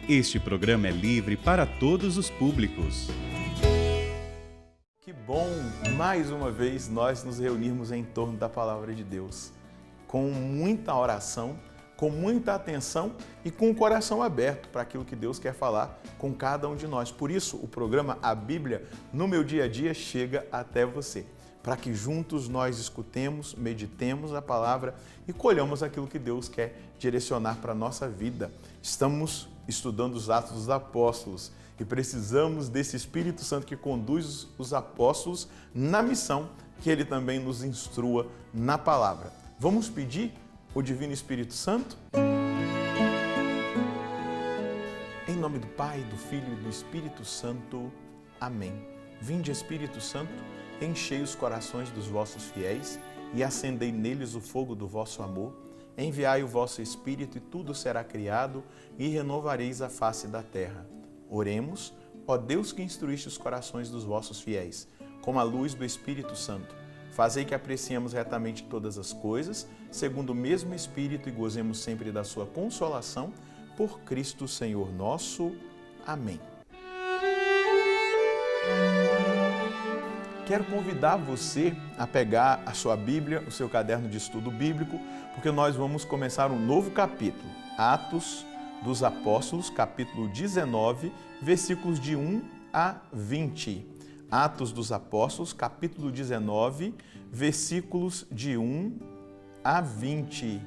Este programa é livre para todos os públicos. Que bom, mais uma vez, nós nos reunirmos em torno da Palavra de Deus, com muita oração, com muita atenção e com o coração aberto para aquilo que Deus quer falar com cada um de nós. Por isso, o programa A Bíblia no Meu Dia a Dia chega até você, para que juntos nós escutemos, meditemos a palavra e colhamos aquilo que Deus quer direcionar para a nossa vida. Estamos estudando os Atos dos Apóstolos e precisamos desse Espírito Santo que conduz os apóstolos na missão, que ele também nos instrua na palavra. Vamos pedir o Divino Espírito Santo? Em nome do Pai, do Filho e do Espírito Santo. Amém. Vinde, Espírito Santo, enchei os corações dos vossos fiéis e acendei neles o fogo do vosso amor. Enviai o vosso Espírito e tudo será criado e renovareis a face da terra. Oremos, ó Deus que instruíste os corações dos vossos fiéis, com a luz do Espírito Santo. Fazei que apreciemos retamente todas as coisas, segundo o mesmo Espírito, e gozemos sempre da sua consolação, por Cristo Senhor nosso. Amém. Quero convidar você a pegar a sua Bíblia, o seu caderno de estudo bíblico, porque nós vamos começar um novo capítulo, Atos dos Apóstolos, capítulo 19, versículos de 1 a 20. Atos dos Apóstolos, capítulo 19, versículos de 1 a 20.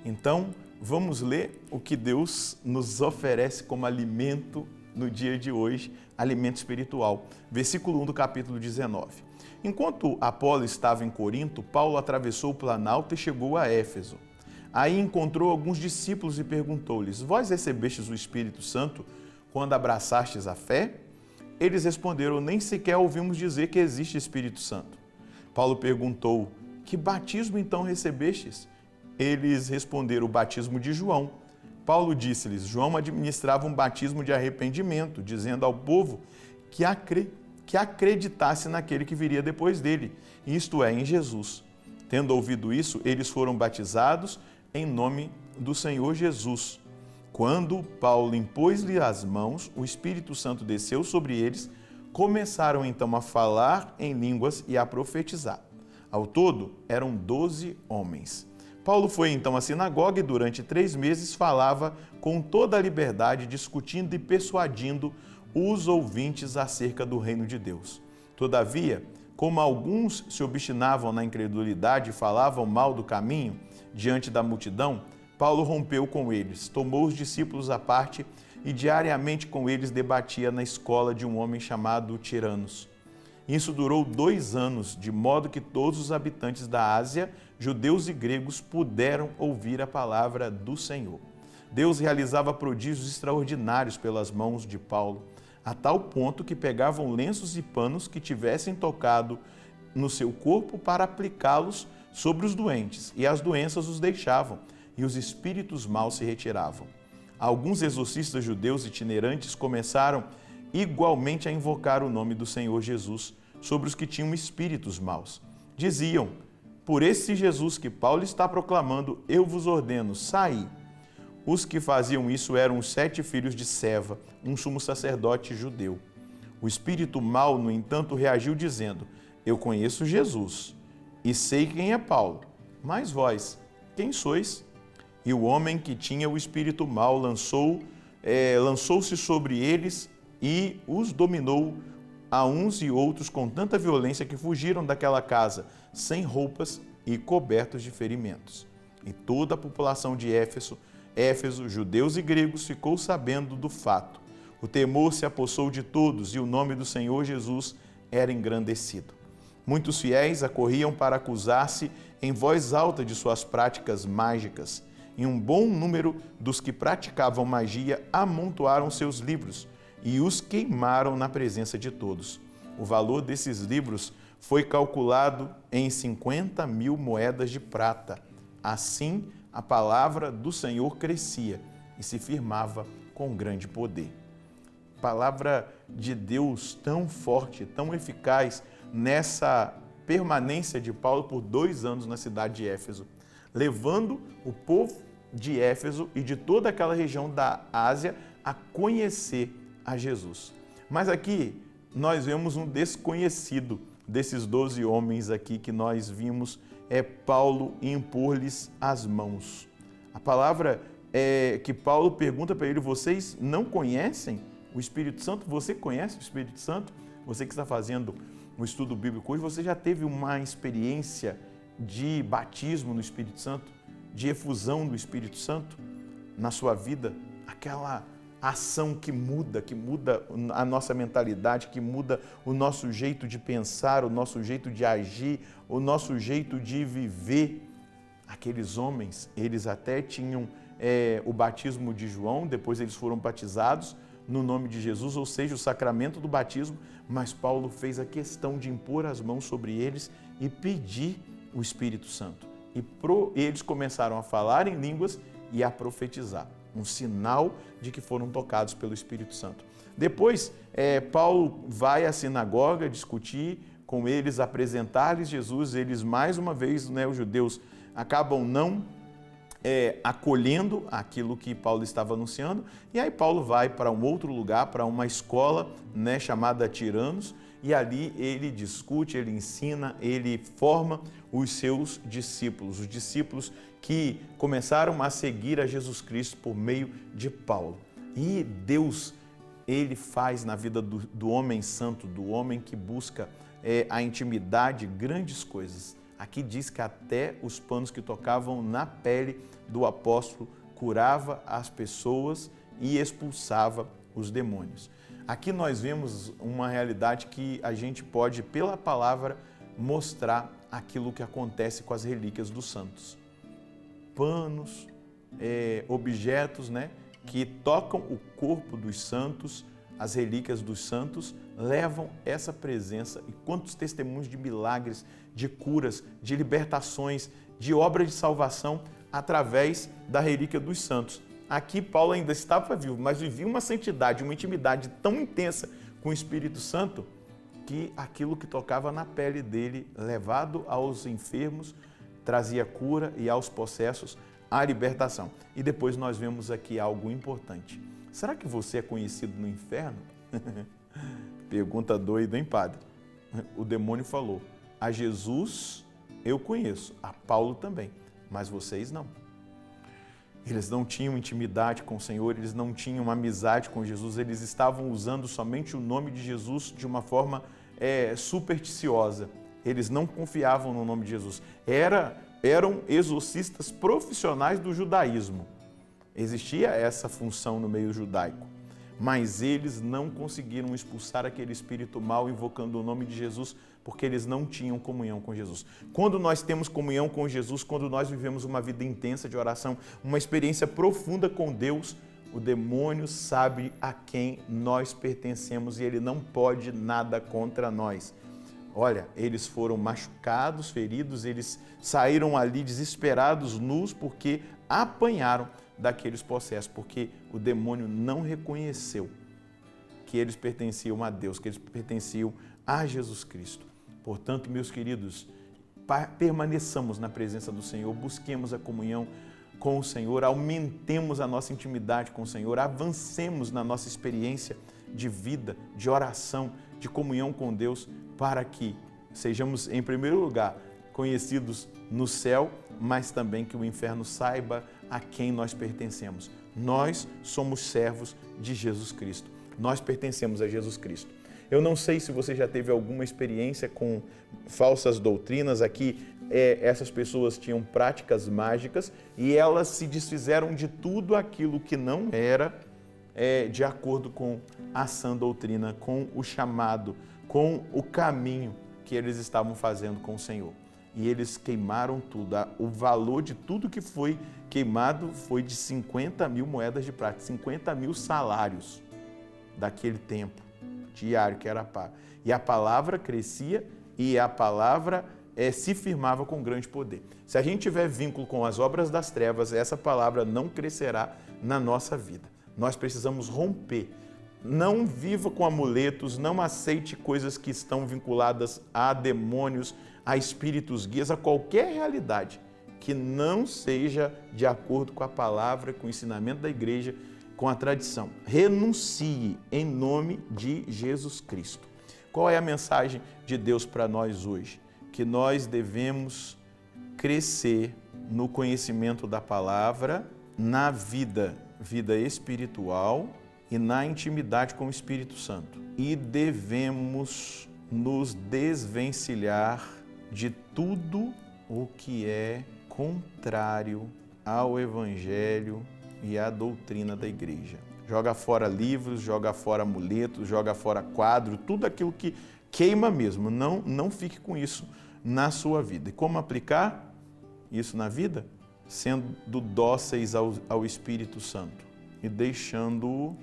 Então, vamos ler o que Deus nos oferece como alimento no dia de hoje, alimento espiritual. Versículo 1 do capítulo 19. Enquanto Apolo estava em Corinto, Paulo atravessou o Planalto e chegou a Éfeso. Aí encontrou alguns discípulos e perguntou-lhes: Vós recebestes o Espírito Santo quando abraçastes a fé? Eles responderam: Nem sequer ouvimos dizer que existe Espírito Santo. Paulo perguntou: Que batismo então recebestes? Eles responderam: O batismo de João. Paulo disse-lhes: João administrava um batismo de arrependimento, dizendo ao povo que acreditasse naquele que viria depois dele, isto é, em Jesus. Tendo ouvido isso, eles foram batizados em nome do Senhor Jesus. Quando Paulo impôs-lhe as mãos, o Espírito Santo desceu sobre eles, começaram então a falar em línguas e a profetizar. Ao todo, eram 12 homens. Paulo foi então à sinagoga e durante 3 meses falava com toda a liberdade, discutindo e persuadindo os ouvintes acerca do reino de Deus. Todavia, como alguns se obstinavam na incredulidade e falavam mal do caminho diante da multidão, Paulo rompeu com eles, tomou os discípulos à parte e diariamente com eles debatia na escola de um homem chamado Tiranos. Isso durou 2 anos, de modo que todos os habitantes da Ásia, judeus e gregos, puderam ouvir a palavra do Senhor. Deus realizava prodígios extraordinários pelas mãos de Paulo, a tal ponto que pegavam lenços e panos que tivessem tocado no seu corpo para aplicá-los sobre os doentes, e as doenças os deixavam, e os espíritos maus se retiravam. Alguns exorcistas judeus itinerantes começaram igualmente a invocar o nome do Senhor Jesus sobre os que tinham espíritos maus. Diziam: Por esse Jesus que Paulo está proclamando, eu vos ordeno, saí. Os que faziam isso eram os 7 filhos de Seva, um sumo sacerdote judeu. O espírito mau, no entanto, reagiu dizendo: Eu conheço Jesus e sei quem é Paulo, mas vós, quem sois? E o homem que tinha o espírito mau lançou-se sobre eles e os dominou a uns e outros com tanta violência que fugiram daquela casa, sem roupas e cobertos de ferimentos. E toda a população de Éfeso, judeus e gregos, ficou sabendo do fato. O temor se apossou de todos e o nome do Senhor Jesus era engrandecido. Muitos fiéis acorriam para acusar-se em voz alta de suas práticas mágicas, e um bom número dos que praticavam magia amontoaram seus livros e os queimaram na presença de todos. O valor desses livros foi calculado em 50.000 moedas de prata. Assim, a palavra do Senhor crescia e se firmava com grande poder. Palavra de Deus tão forte, tão eficaz nessa permanência de Paulo por 2 anos na cidade de Éfeso, levando o povo de Éfeso e de toda aquela região da Ásia a conhecer a Jesus. Mas aqui nós vemos um desconhecido desses 12 homens aqui que nós vimos, é Paulo impor-lhes as mãos. A palavra é que Paulo pergunta para ele: vocês não conhecem o Espírito Santo? Você conhece o Espírito Santo? Você que está fazendo um estudo bíblico hoje, você já teve uma experiência de batismo no Espírito Santo, de efusão do Espírito Santo na sua vida? Aquela ação que muda a nossa mentalidade, que muda o nosso jeito de pensar, o nosso jeito de agir, o nosso jeito de viver. Aqueles homens, eles até tinham o batismo de João, depois eles foram batizados no nome de Jesus, ou seja, o sacramento do batismo, mas Paulo fez a questão de impor as mãos sobre eles e pedir o Espírito Santo. E eles começaram a falar em línguas e a profetizar, um sinal de que foram tocados pelo Espírito Santo. Depois, Paulo vai à sinagoga discutir com eles, apresentar-lhes Jesus. Eles, mais uma vez, os judeus acabam não acolhendo aquilo que Paulo estava anunciando, e aí Paulo vai para um outro lugar, para uma escola chamada Tiranos, e ali ele discute, ele ensina, ele forma os seus discípulos, os discípulos que começaram a seguir a Jesus Cristo por meio de Paulo. E Deus, ele faz na vida do homem santo, do homem que busca a intimidade, grandes coisas. Aqui diz que até os panos que tocavam na pele do apóstolo curava as pessoas e expulsava os demônios. Aqui nós vemos uma realidade que a gente pode, pela palavra, mostrar aquilo que acontece com as relíquias dos santos. Panos, objetos que tocam o corpo dos santos, as relíquias dos santos, levam essa presença. E quantos testemunhos de milagres, de curas, de libertações, de obras de salvação através da relíquia dos santos. Aqui Paulo ainda estava vivo, mas vivia uma santidade, uma intimidade tão intensa com o Espírito Santo que aquilo que tocava na pele dele, levado aos enfermos, trazia cura, e aos possessos a libertação. E depois nós vemos aqui algo importante. Será que você é conhecido no inferno? Pergunta doida, hein, padre? O demônio falou: a Jesus eu conheço, a Paulo também, mas vocês não. Eles não tinham intimidade com o Senhor, eles não tinham amizade com Jesus, eles estavam usando somente o nome de Jesus de uma forma supersticiosa. Eles não confiavam no nome de Jesus. Eram exorcistas profissionais do judaísmo. Existia essa função no meio judaico, mas eles não conseguiram expulsar aquele espírito mau invocando o nome de Jesus, porque eles não tinham comunhão com Jesus. Quando nós temos comunhão com Jesus, quando nós vivemos uma vida intensa de oração, uma experiência profunda com Deus, o demônio sabe a quem nós pertencemos e ele não pode nada contra nós. Olha, eles foram machucados, feridos, eles saíram ali desesperados, nus, porque apanharam daqueles possessos, porque o demônio não reconheceu que eles pertenciam a Deus, que eles pertenciam a Jesus Cristo. Portanto, meus queridos, permaneçamos na presença do Senhor, busquemos a comunhão com o Senhor, aumentemos a nossa intimidade com o Senhor, avancemos na nossa experiência de vida, de oração, de comunhão com Deus, para que sejamos, em primeiro lugar, conhecidos no céu, mas também que o inferno saiba a quem nós pertencemos. Nós somos servos de Jesus Cristo. Nós pertencemos a Jesus Cristo. Eu não sei se você já teve alguma experiência com falsas doutrinas. Aqui, essas pessoas tinham práticas mágicas e elas se desfizeram de tudo aquilo que não era de acordo com a sã doutrina, com o chamado, com o caminho que eles estavam fazendo com o Senhor. E eles queimaram tudo. O valor de tudo que foi queimado foi de 50 mil moedas de prata, 50 mil salários daquele tempo diário que era pago. E a palavra crescia e a palavra se firmava com grande poder. Se a gente tiver vínculo com as obras das trevas, essa palavra não crescerá na nossa vida. Nós precisamos romper. Não viva com amuletos, não aceite coisas que estão vinculadas a demônios, a espíritos guias, a qualquer realidade que não seja de acordo com a palavra, com o ensinamento da igreja, com a tradição. Renuncie em nome de Jesus Cristo. Qual é a mensagem de Deus para nós hoje? Que nós devemos crescer no conhecimento da palavra, na vida espiritual e na intimidade com o Espírito Santo. E devemos nos desvencilhar de tudo o que é contrário ao Evangelho e à doutrina da igreja. Joga fora livros, joga fora amuletos, joga fora quadro, tudo aquilo que queima mesmo. Não fique com isso na sua vida. E como aplicar isso na vida? Sendo dóceis ao Espírito Santo e deixando-o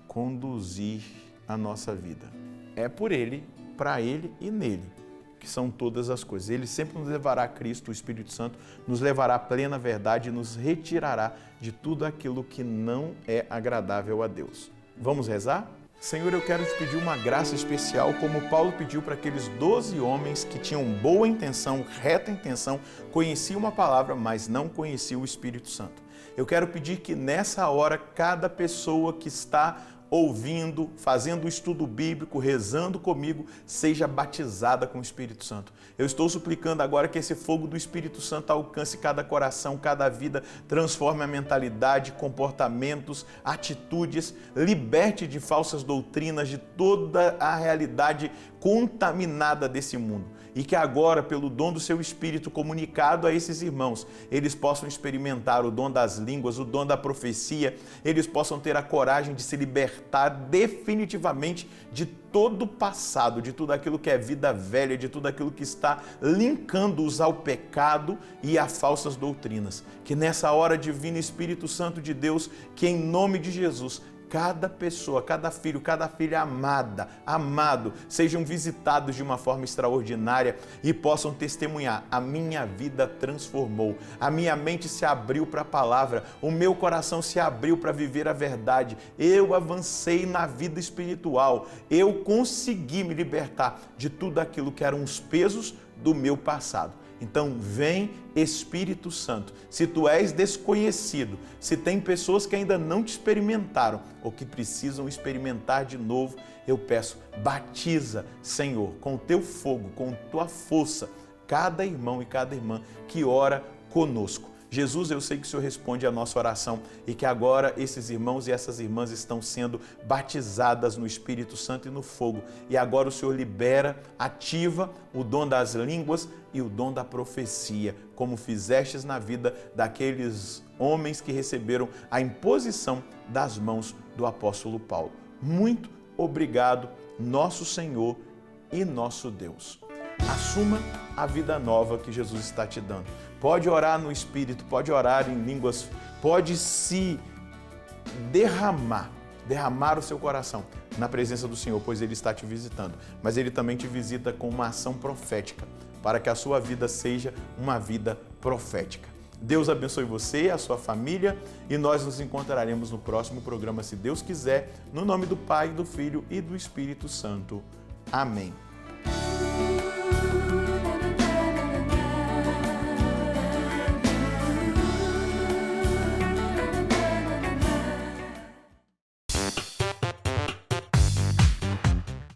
conduzir a nossa vida. É por Ele, para Ele e nele que são todas as coisas. Ele sempre nos levará a Cristo, o Espírito Santo, nos levará à plena verdade e nos retirará de tudo aquilo que não é agradável a Deus. Vamos rezar? Senhor, eu quero te pedir uma graça especial, como Paulo pediu para aqueles 12 homens que tinham boa intenção, reta intenção, conheciam a palavra, mas não conheciam o Espírito Santo. Eu quero pedir que nessa hora, cada pessoa que está ouvindo, fazendo o estudo bíblico, rezando comigo, seja batizada com o Espírito Santo. Eu estou suplicando agora que esse fogo do Espírito Santo alcance cada coração, cada vida, transforme a mentalidade, comportamentos, atitudes, liberte de falsas doutrinas, de toda a realidade contaminada desse mundo. E que agora, pelo dom do seu Espírito comunicado a esses irmãos, eles possam experimentar o dom das línguas, o dom da profecia, eles possam ter a coragem de se libertar definitivamente de todo o passado, de tudo aquilo que é vida velha, de tudo aquilo que está linkando-os ao pecado e a falsas doutrinas. Que nessa hora, Divino Espírito Santo de Deus, que em nome de Jesus, cada pessoa, cada filho, cada filha amado, sejam visitados de uma forma extraordinária e possam testemunhar: a minha vida transformou, a minha mente se abriu para a palavra, o meu coração se abriu para viver a verdade, eu avancei na vida espiritual, eu consegui me libertar de tudo aquilo que eram os pesos do meu passado. Então vem Espírito Santo. Se tu és desconhecido, se tem pessoas que ainda não te experimentaram ou que precisam experimentar de novo, eu peço, batiza, Senhor, com o teu fogo, com tua força, cada irmão e cada irmã que ora conosco. Jesus, eu sei que o Senhor responde a nossa oração e que agora esses irmãos e essas irmãs estão sendo batizadas no Espírito Santo e no fogo. E agora o Senhor libera, ativa o dom das línguas e o dom da profecia, como fizestes na vida daqueles homens que receberam a imposição das mãos do apóstolo Paulo. Muito obrigado, nosso Senhor e nosso Deus. Assuma a vida nova que Jesus está te dando. Pode orar no Espírito, pode orar em línguas, pode se derramar o seu coração na presença do Senhor, pois Ele está te visitando. Mas Ele também te visita com uma ação profética, para que a sua vida seja uma vida profética. Deus abençoe você, a sua família, e nós nos encontraremos no próximo programa, se Deus quiser, no nome do Pai, do Filho e do Espírito Santo. Amém.